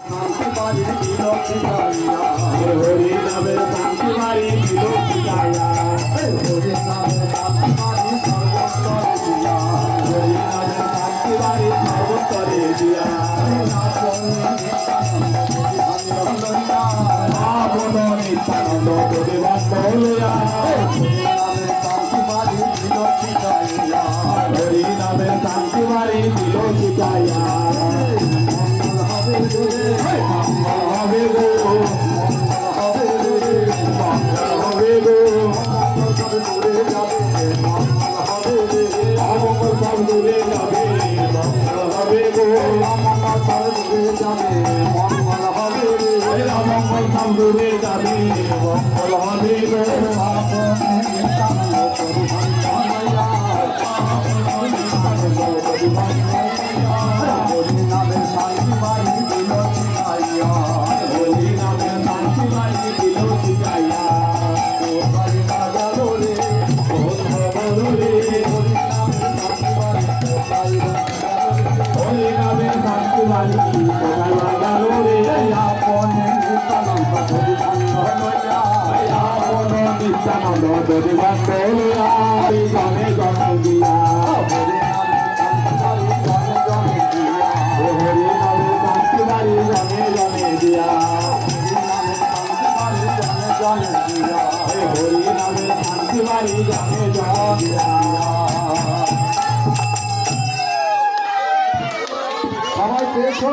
শান্তি বাড়ি দিল ছিটাইয়া হরি নামের শান্তি বাড়ি দিল ছিটাইয়া হরি নামের শান্তি বাড়ি সর্বস্তরে দিয়া হরি নামের শান্তি বাড়ি সর্বস্তরে দিয়া নিত্যানন্দ পরিবর্ত লইয়া হরি নামের শান্তি বাড়ি দিল ছিটাইয়া হরি নামের শান্তি বাড়ি দিল ছিটাইয়া হবে গো হবে গো দূরে যাবে অমঙ্গল সব দূরে যাবে হবে গো অমঙ্গল সব দূরে যাবে মঙ্গল হবে অমঙ্গল সব দূরে যাবে মঙ্গল হবে গো নিত্যানন্দ পরিবর্ত লইয়া জনে জনে দিয়া হরি নামে শান্তি বাড়ি জনে জনে দিয়া হরি নামে শান্তি বাড়ি জনে জনে দিয়া সবাই পেয়েছো।